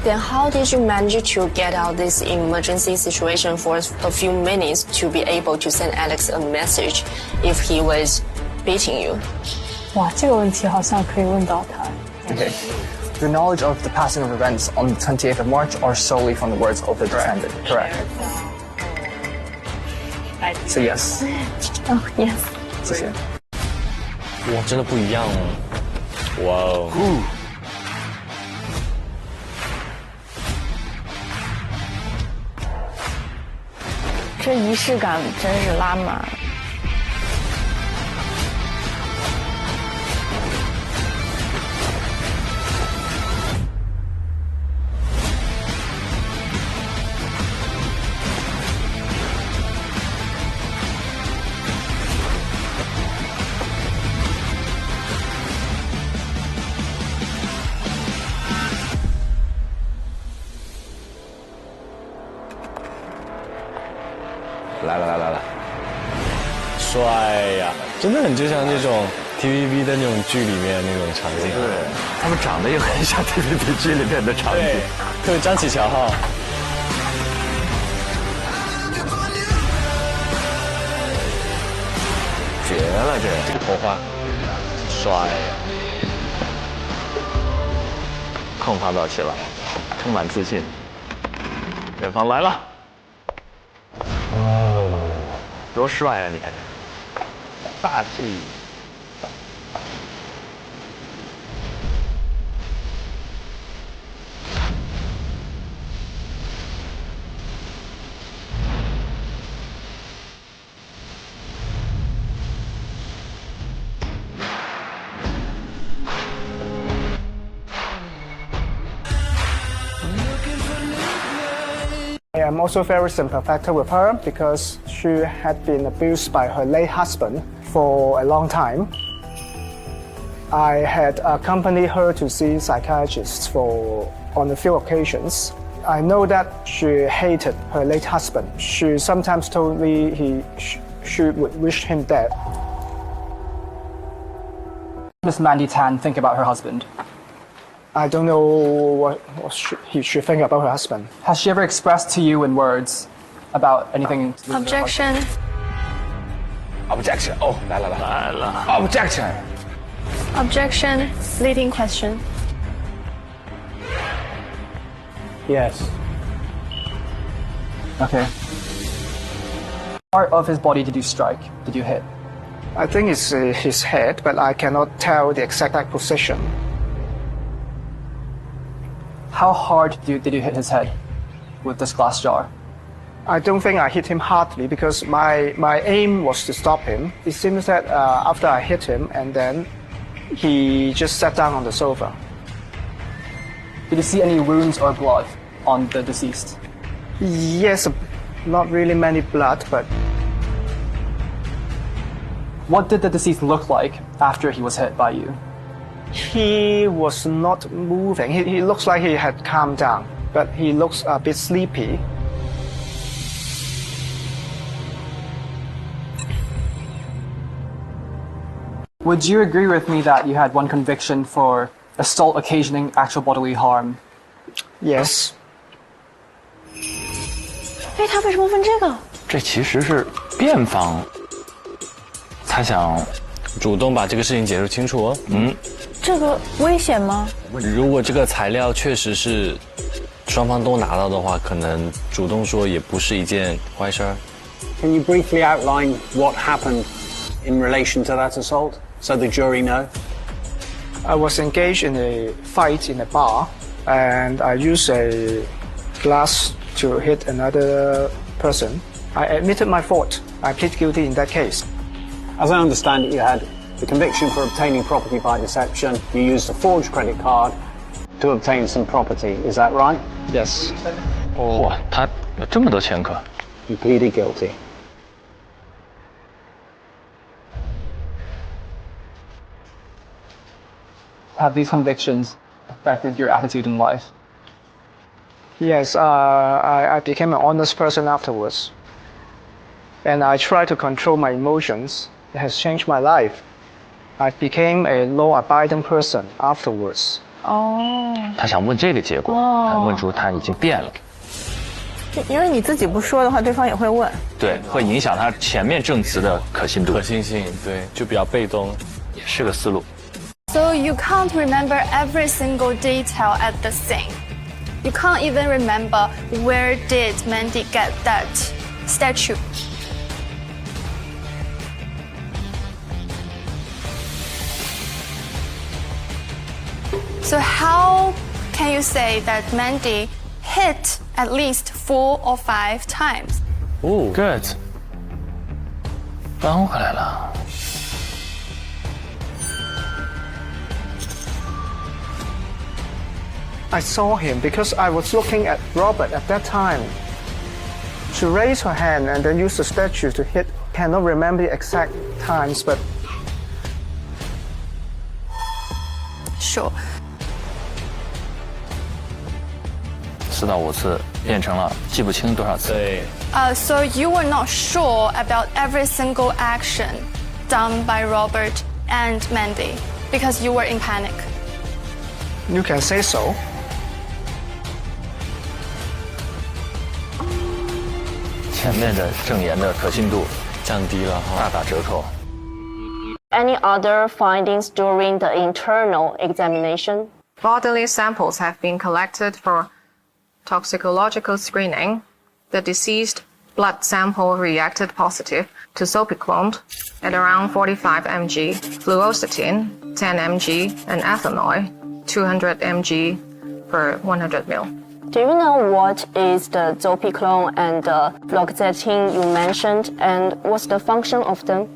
Then how did you manage to get out this emergency situation for a few minutes to be able to send Alex a message if he was beating you? 哇，这个问题好像可以问到他。Okay. The knowledge of the passing of events on the 28th of March are solely from the words of the defendant. Correct. So yes. Oh yes. 谢谢。哇，真的不一样哦！哇哦！这仪式感真是拉满。来，帅呀！真的很就像那种 TVB 的那种剧里面那种场景。对，他们长得也很像 TVB 剧里面的场景。对，特别张启乔哈。绝了这个头发，帅呀！空发到齐了，充满自信。远方来了。多帅啊！你看，霸气。I am also very sympathetic with her because she had been abused by her late husband for a long time. I had accompanied her to see psychiatrists on a few occasions. I know that she hated her late husband. She sometimes told me she would wish him dead. Does Mandy Tan think about her husband? I don't know what he should think about her husband. Has she ever expressed to you in words about anything? Objection. Objection. 哦，来了。Objection. Objection. Leading question. Yes. Okay. Part of his body did you strike? Did you hit? I think it's his head, but I cannot tell the exact position. How hard did you hit his head with this glass jar? I don't think I hit him hardly because my aim was to stop him. It seems that after I hit him and then he just sat down on the sofa. Did you see any wounds or blood on the deceased? Yes, not really many blood, but... What did the deceased look like after he was hit by you? He was not moving. He looks like he had calmed down, but he looks a bit sleepy. Would you agree with me that you had one conviction for assault occasioning actual bodily harm? Yes. 哎，他为什么问这个？这其实是辩方他想主动把这个事情解释清楚哦。这个危险吗？如果这个材料确实是双方都拿到的话，可能主动说也不是一件坏事儿。Can you briefly outline what happened in relation to that assault, so the jury know? I was engaged in a fight in a bar, and I used a glass to hit another person. I admitted my fault. I plead guilty in that case. As I understand it, you had the conviction for obtaining property by deception. You used a forged credit card to obtain some property. Is that right? Yes. 哇，他有这么多前科。 You pleaded guilty. Have these convictions affected your attitude in life? Yes, I became an honest person afterwards. And I tried to control my emotions. It has changed my life. I became a law-abiding person afterwards. 哦，他想问这个结果，他问出他已经变了。因为你自己不说的话，对方也会问。对，会影响他前面证词的可信度。可信性，对，就比较被动，是个思路。So you can't remember every single detail at the scene. You can't even remember where did Mandy get that statue. So how can you say that Mandy hit at least 4 or 5 times? Oh, good. 扳回来了。I saw him because I was looking at Robert at that time. She raised her hand and then used the statue to hit. Cannot remember the exact times, but Sure. 4到5次变成了记不清多少次。对， So you were not sure about every single action done by Robert and Mandy because you were in panic. you can say so. 前面的证言的可信度降低了哈。大打折扣。 Any other findings during the internal examination? Bodily samples have been collected for toxicological screening. The deceased blood sample reacted positive to zopiclone at around 45 mg, fluoxetine 10 mg, and ethanol 200 mg per 100 ml. Do you know what is the zopiclone and the fluoxetine you mentioned, and what's the function of them?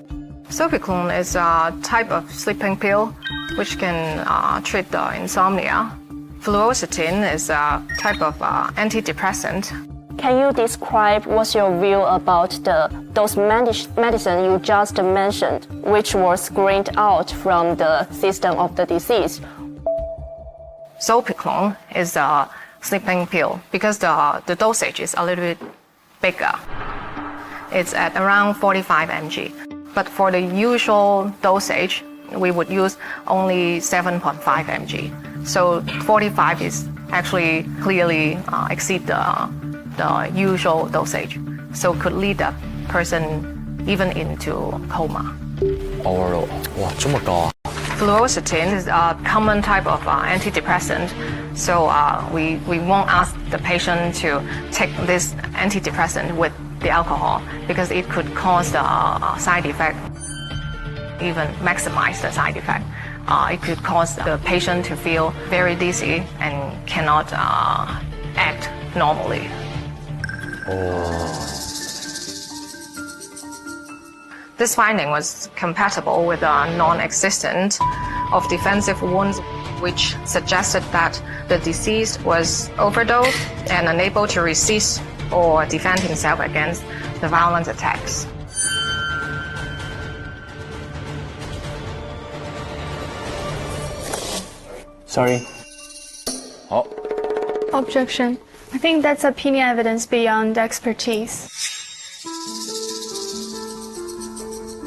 Zopiclone is a type of sleeping pill which can treat insomnia. Fluoxetine is a type of antidepressant. Can you describe what's your view about those medicine you just mentioned, which were screened out from the system of the deceased? Zopiclone is a sleeping pill because the dosage is a little bit bigger. It's at around 45 mg. But for the usual dosage, we would use only 7.5 mg. So 45 is actually clearly exceed the usual dosage. So could lead a person even into coma. Overall， 哇，这么高啊！ Fluoxetine is a common type of antidepressant. So we won't ask the patient to take this antidepressant with the alcohol because it could cause the side effect, even maximize the side effect. It could cause the patient to feel very dizzy and cannot act normally. This finding was compatible with a non-existent of defensive wounds, which suggested that the deceased was overdosed and unable to resist or defend himself against the violent attacks. Sorry. Oh. Objection. I think that's opinion evidence beyond expertise.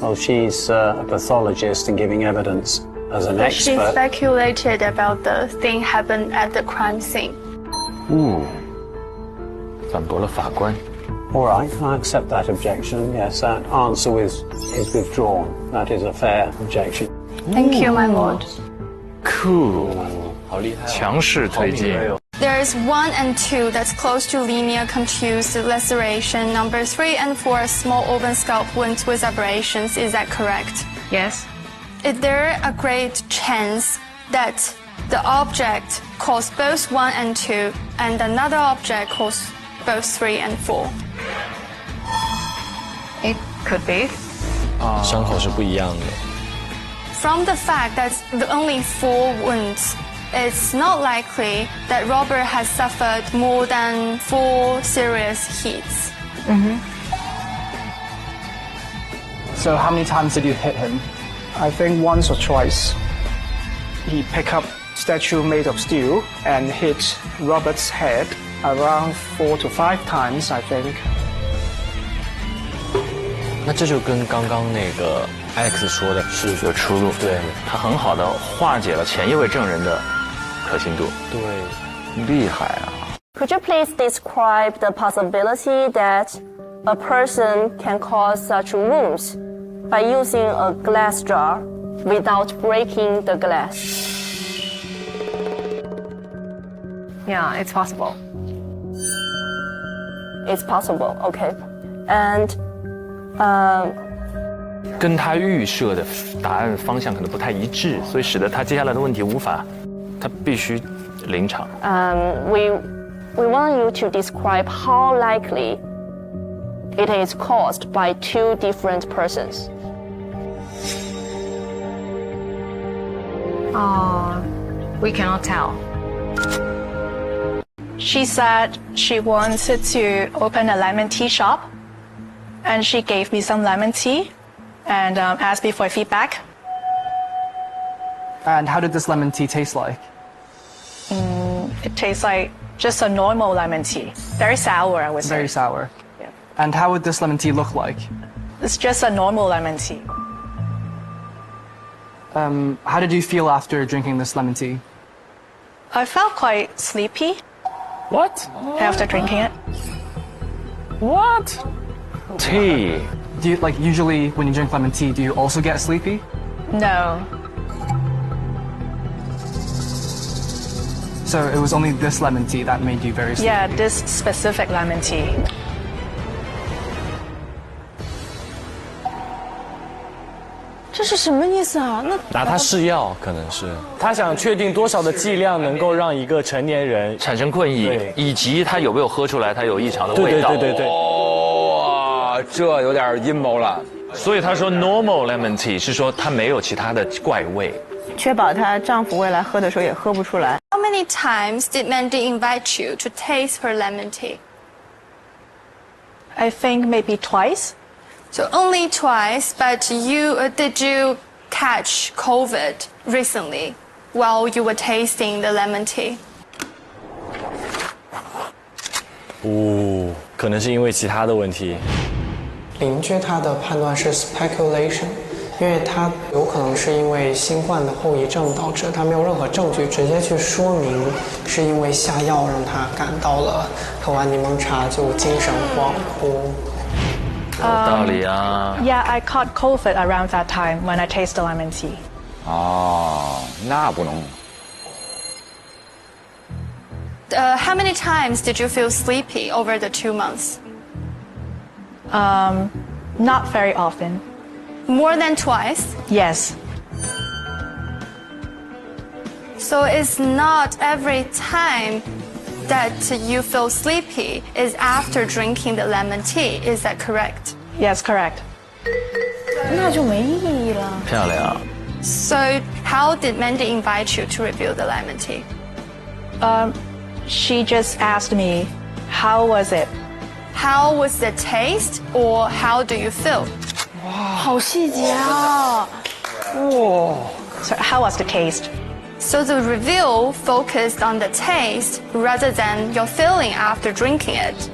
Well, she's a pathologist and giving evidence as an She expert. speculated about the thing happened at the crime scene. 反驳了法官。 All right, I accept that objection. Yes, that answer is withdrawn. That is a fair objection. Thank you, my lord. Cool， 好厉害、强势推进。 There is 1 and 2 that's close to linear confused laceration. Number 3 and 4 small open scalp wounds with abrasions. Is that correct? Yes. Is there a great chance that the object caused both 1 and 2 and another object caused both 3 and 4? It could be. 伤口是不一样的。 From the fact that the only 4 wounds, it's not likely that Robert has suffered more than 4 serious hits. So how many times did you hit him? I think once or twice. He picked up statue made of steel and hit Robert's head around 4 to 5 times, I think. 那这就跟刚刚那个 Alex 说的是有出入。对，他很好的化解了前一位证人的可信度。对，厉害啊。Could you please describe the possibility that a person can cause such wounds by using a glass jar without breaking the glass? Yeah, it's possible. It's possible, okay. And 跟他预设的答案方向可能不太一致，所以使得他接下来的问题他必须临场。we want you to describe how likely it is caused by two different persons. We cannot tell. She said she wanted to open a lemon tea shop, and she gave me some lemon tea and asked me for feedback. And how did this lemon tea taste like? It tastes like just a normal lemon tea. Very sour, I would say. Very sour. Yeah. And how would this lemon tea look like? It's just a normal lemon tea. How did you feel after drinking this lemon tea? I felt quite sleepy. What? After drinking it. What? Tea. Do you, like, usually when you drink lemon tea, do you also get sleepy? No. So it was only this lemon tea that made you very sleepy? Yeah, this specific lemon tea. 这是什么意思啊？拿它试药，可能是他想确定多少的剂量能够让一个成年人产生困意，以及他有没有喝出来他有异常的味道。对。哇，这有点阴谋了。所以他说 normal lemon tea 是说他没有其他的怪味，确保她丈夫未来喝的时候也喝不出来。How many times did Mandy invite you to taste her lemon tea? I think maybe twice. So only twice, but did you catch COVID recently while you were tasting the lemon tea? 可能是因为其他的问题。邻居他的判断是 speculation， 因为他有可能是因为新冠的后遗症导致，他没有任何证据直接去说明是因为下药让他感到了喝完柠檬茶就精神恍惚。有道理啊。Yeah, I caught COVID around that time when I tasted the lemon tea. 哦，那不能。How many times did you feel sleepy over the 2 months? Not very often. More than twice? Yes. So it's not every time that you feel sleepy is after drinking the lemon tea. Is that correct? Yes, correct. 那就没意义了。漂亮。So how did Mandy invite you to review the lemon tea? She just asked me, how was it? How was the taste, or how do you feel? 好细节啊！哇 So how was the taste? So the review focused on the taste rather than your feeling after drinking it.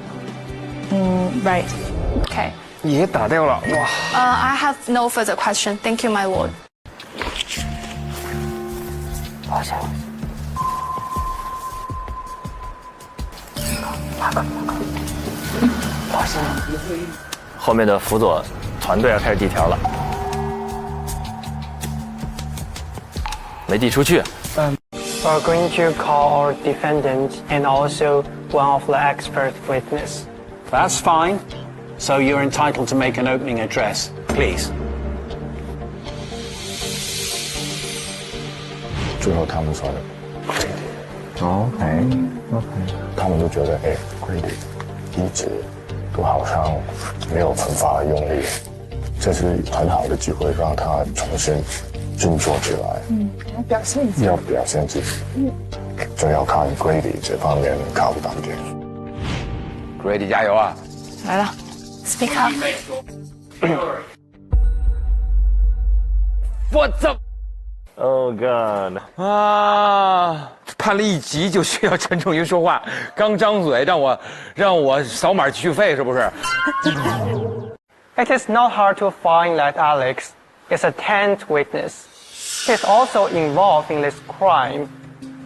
Right. Okay. 也打掉了，哇！ I have no further question. Thank you, my lord. 抱歉。抱歉。后面的辅佐团队要开始递条了，没递出去。We're going to call our defendant and also one of the expert witness. That's fine. So you're entitled to make an opening address, please. 最后他们说的 ，OK，他们都觉得，Grady 一直都好像没有惩罚的用力，这是很好的机会让他重新振作起来。要表现自己。要表现自己。就要看 Grady 这方面靠不靠谱。Grady 加油啊！来了 ，Speak up。我操！ Oh God！ 啊，判了1集就需要陈仲云说话，刚张嘴让我扫码续费，是不是？ It is not hard to find that Alex is a 10th witness. He is also involved in this crime.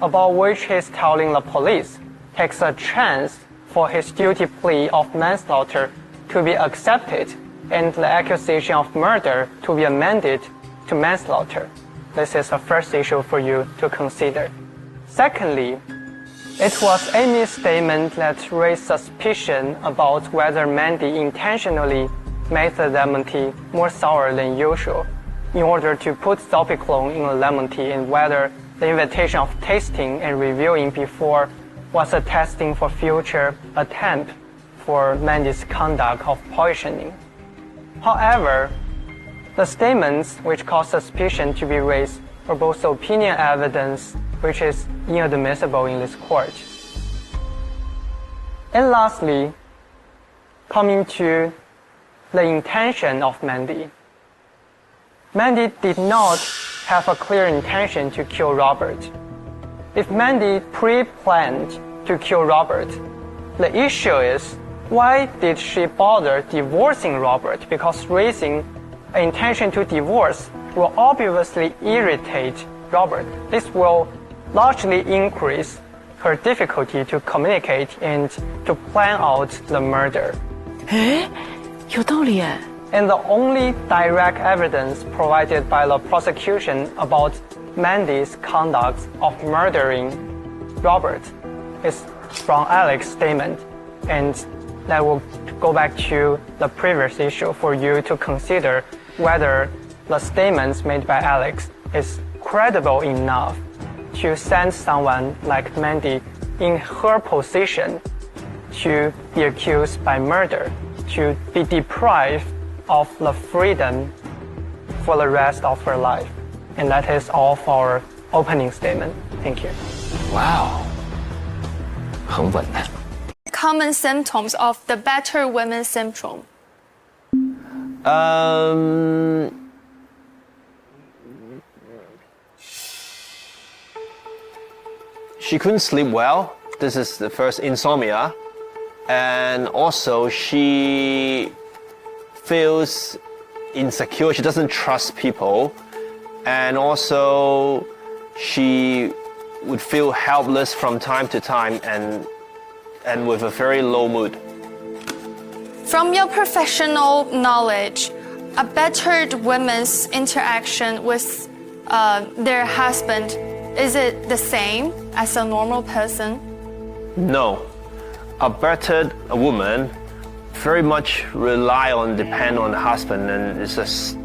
about which he is telling the police, takes a chance for his guilty plea of manslaughter to be accepted and the accusation of murder to be amended to manslaughter. This is the first issue for you to consider. Secondly, it was Amy's statement that raised suspicion about whether Mandy intentionally made the lemon tea more sour than usual in order to put zolpiclone in the lemon tea, and whether the invitation of tasting and reviewing before was a testing for future attempt for Mandy's conduct of poisoning. However, the statements which caused suspicion to be raised were both opinion evidence, which is inadmissible in this court. And lastly, coming to the intention of Mandy. Mandy did not have a clear intention to kill Robert. If Mandy pre-planned to kill Robert, the issue is, why did she bother divorcing Robert? Because raising an intention to divorce will obviously irritate Robert. This will largely increase her difficulty to communicate and to plan out the murder. 有道理耶。 And the only direct evidence provided by the prosecution about Mandy's conduct of murdering Robert is from Alex's statement. And that will go back to the previous issue for you to consider whether the statements made by Alex is credible enough to send someone like Mandy in her position to be accused by murder, to be deprived of the freedom for the rest of her life. And that is all for our opening statement. Thank you. Wow. 很稳。 Common symptoms of the battered women syndrome. She couldn't sleep well. This is the first insomnia. And also she feels insecure. She doesn't trust people. And also she would feel helpless from time to time and with a very low mood. From your professional knowledge, a battered woman's interaction with their husband, is it the same as a normal person? No. A battered woman very much depend on the husband, and it's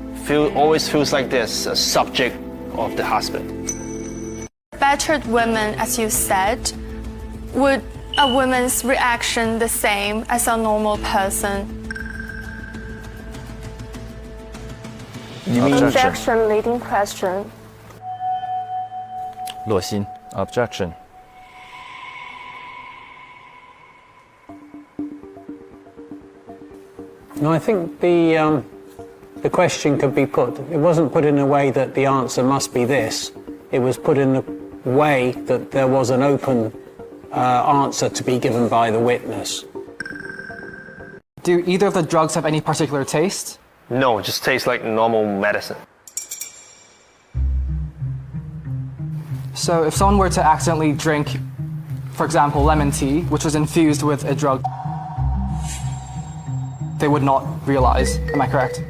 always feels like this, a subject of the husband. Battered women, as you said, would a woman's reaction the same as a normal person? You mean Objection, leading question. 洛心 objection. No, I think the question could be put. It wasn't put in a way that the answer must be this. It was put in a way that there was an open answer to be given by the witness. Do either of the drugs have any particular taste? No, it just tastes like normal medicine. So if someone were to accidentally drink, for example, lemon tea, which was infused with a drug, they would not realize. Am I correct?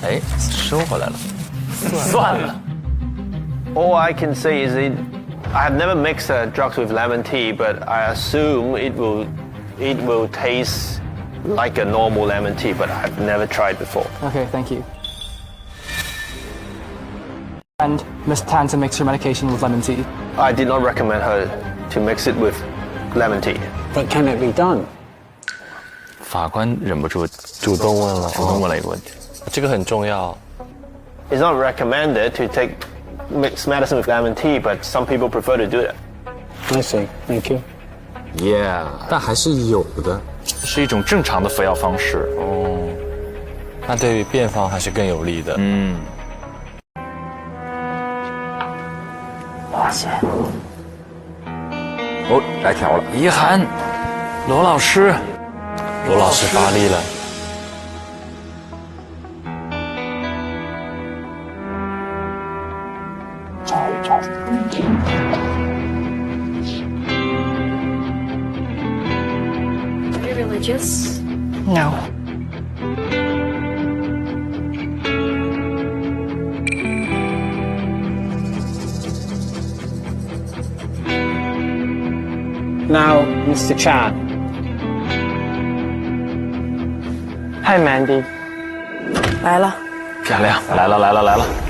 哎，收回来了。算了。 All I can say is I have never mixed drugs with lemon tea, but I assume it will taste like a normal lemon tea, but I've never tried before. Okay, thank you. And Miss Tan to mix her medication with lemon tea. I did not recommend her to mix it with lemon tea. But can it be done? 法官忍不住主动问了一个问题，这个很重要。 It's not recommended to take mixed medicine with lemon tea, but some people prefer to do that. I see. Thank you. Yeah， 但还是有的，是一种正常的服药方式。哦，那对于辩方还是更有利的。嗯。哇塞！哦，来调了。遗憾，罗老师发力了。 找 Gorgeous? No. Now, Mr. Chan. Hi, Mandy. 来了。漂亮，来了。